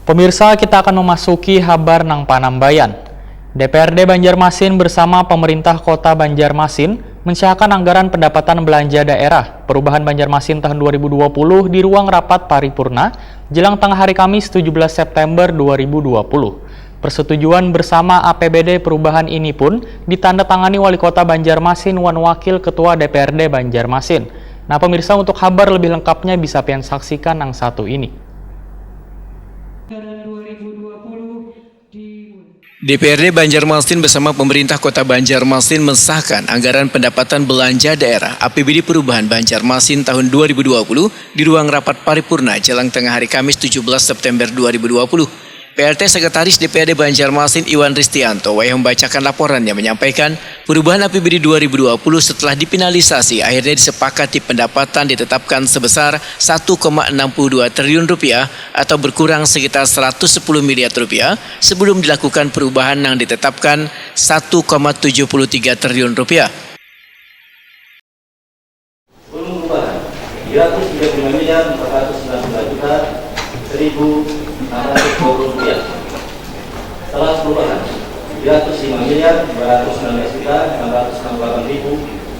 Pemirsa, kita akan memasuki Habar Nang Panambayan. DPRD Banjarmasin bersama pemerintah Kota Banjarmasin mensahkan anggaran pendapatan belanja daerah perubahan Banjarmasin tahun 2020 di ruang rapat paripurna jelang tengah hari Kamis 17 September 2020. Persetujuan bersama APBD perubahan ini pun ditandatangani Wali Kota Banjarmasin wan Wakil Ketua DPRD Banjarmasin. Nah pemirsa, untuk kabar lebih lengkapnya bisa pian saksikan yang satu ini. DPRD Banjarmasin bersama pemerintah Kota Banjarmasin mensahkan anggaran pendapatan belanja daerah APBD perubahan Banjarmasin tahun 2020 di ruang rapat paripurna jelang tengah hari Kamis 17 September 2020. PLT Sekretaris DPRD Banjarmasin Iwan Ristianto yang membacakan laporannya menyampaikan perubahan APBD 2020 setelah dipinalisasi akhirnya disepakati pendapatan ditetapkan sebesar 1,62 triliun rupiah atau berkurang sekitar 110 miliar rupiah sebelum dilakukan perubahan yang ditetapkan 1,73 triliun rupiah. Belum perubahan 335 miliar 499 juta 1.620 rupiah. Setelah perubahan 305 miliar 216 juta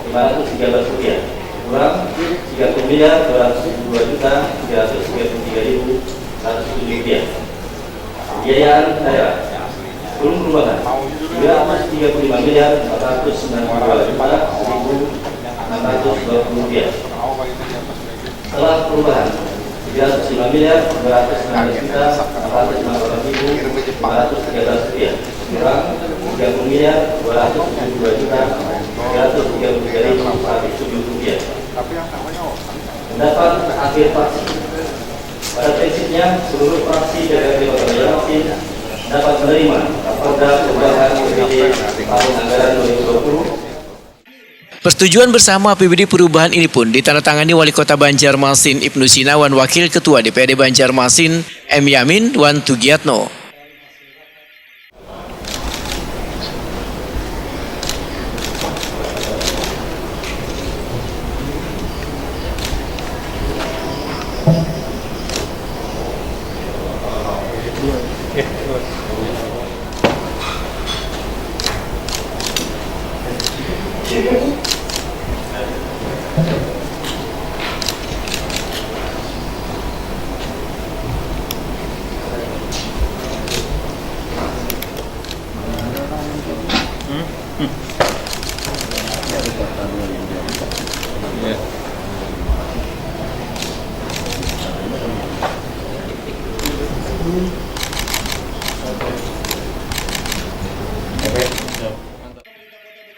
668.513 rupiah kurang 30 miliar 272 juta 333.107 rupiah. Pembiayaan daerah belum perubahan 335 miliar 492 juta 1.620 rupiah. Setelah perubahan 305 miliar 216 juta 458.513 rupiah kurang 30 miliar 272 juta 333.107 rupiah. Pendapat akhir fraksi. Pada prinsipnya seluruh fraksi DPRD Kota Banjarmasin dapat menerima Raperda perubahan APBD tahun anggaran 2020. Persetujuan bersama APBD perubahan ini pun ditandatangani Wali Kota Banjarmasin Ibnu Sina wan Wakil Ketua DPRD Banjarmasin M. Yamin wan Tugiatno.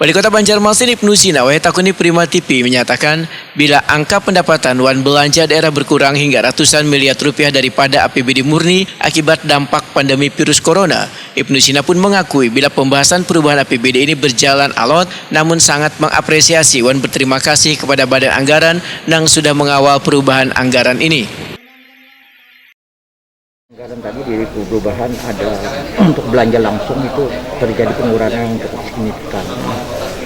Wali Kota Banjarmasin Ibnu Sina takuni Prima TV menyatakan bila angka pendapatan wan belanja daerah berkurang hingga ratusan miliar rupiah daripada APBD murni akibat dampak pandemi virus corona, Ibnu Sina pun mengakui bila pembahasan perubahan APBD ini berjalan alot namun sangat mengapresiasi wan berterima kasih kepada Badan Anggaran yang sudah mengawal perubahan anggaran ini. Anggaran tadi di perubahan ada untuk belanja langsung itu terjadi pengurangan yang cukup signifikan,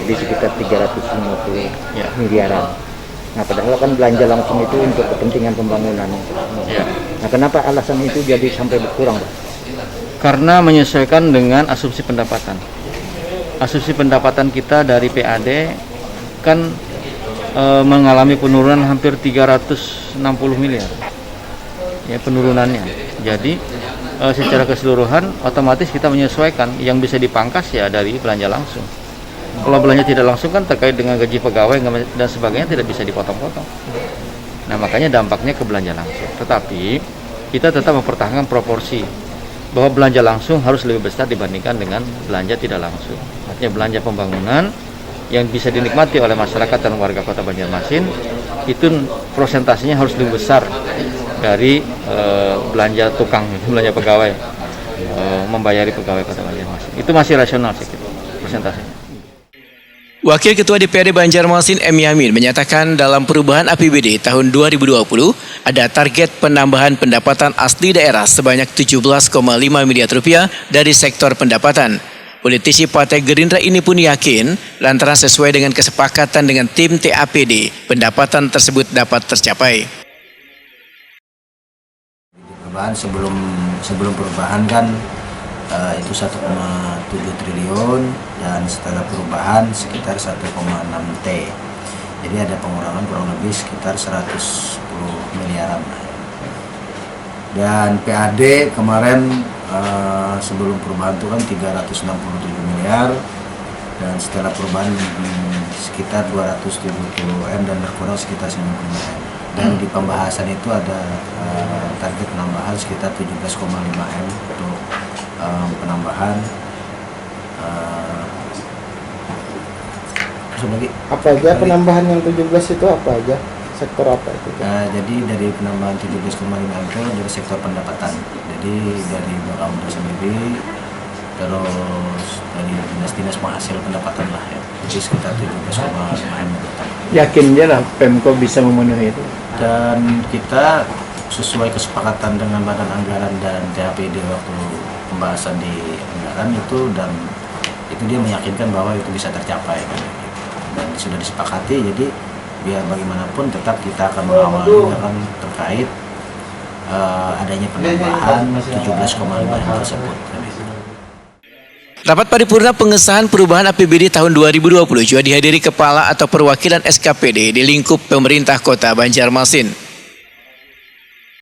jadi sekitar 350 miliaran. Nah padahal kan belanja langsung itu untuk kepentingan pembangunan. Nah kenapa alasan itu jadi sampai berkurang, Pak? Karena menyesuaikan dengan asumsi pendapatan. Asumsi pendapatan kita dari PAD kan mengalami penurunan hampir 360 miliar. Ya penurunannya. Jadi secara keseluruhan otomatis kita menyesuaikan, yang bisa dipangkas ya dari belanja langsung. Kalau belanja tidak langsung kan terkait dengan gaji pegawai dan sebagainya tidak bisa dipotong-potong. Nah makanya dampaknya ke belanja langsung. Tetapi kita tetap mempertahankan proporsi bahwa belanja langsung harus lebih besar dibandingkan dengan belanja tidak langsung. Artinya belanja pembangunan yang bisa dinikmati oleh masyarakat dan warga Kota Banjarmasin itu prosentasenya harus lebih besar dari belanja tukang, belanja pegawai, membayari pegawai Kota Banjarmasin. Itu masih rasional sih persentasenya. Wakil Ketua DPRD Banjarmasin M. Yamin menyatakan dalam perubahan APBD tahun 2020 ada target penambahan pendapatan asli daerah sebanyak 17,5 miliar rupiah dari sektor pendapatan. Politisi Partai Gerindra ini pun yakin lantaran sesuai dengan kesepakatan dengan tim TAPD, pendapatan tersebut dapat tercapai. perubahan sebelum perubahan kan itu 1,7 triliun dan setelah perubahan sekitar 1,6 T. Jadi ada pengurangan kurang lebih sekitar 110 miliaran. Dan PAD kemarin sebelum perubahan itu kan 367 miliar dan setelah perubahan sekitar 270 M dan berkurang sekitar 95 M. Dan di pembahasan itu ada target penambahan sekitar 17,5 M untuk penambahan. Lagi. Apa aja penambahan yang 17 itu apa aja? Sektor apa itu? Jadi dari penambahan 17,5 itu dari sektor pendapatan. Jadi dari Bakamda sendiri, terus dari dinas-dinas penghasil pendapatan lah ya. Jadi sekitar 17,5 M. Yakinnya lah Pemko bisa memenuhi itu. Dan kita sesuai kesepakatan dengan Badan Anggaran dan THPD waktu pembahasan di anggaran itu, dan itu dia meyakinkan bahwa itu bisa tercapai kan. Dan sudah disepakati, jadi biar bagaimanapun tetap kita akan mengawal akan terkait adanya penambahan 17,5 tersebut. Rapat paripurna pengesahan perubahan APBD tahun 2020 juga dihadiri kepala atau perwakilan SKPD di lingkup pemerintah Kota Banjarmasin.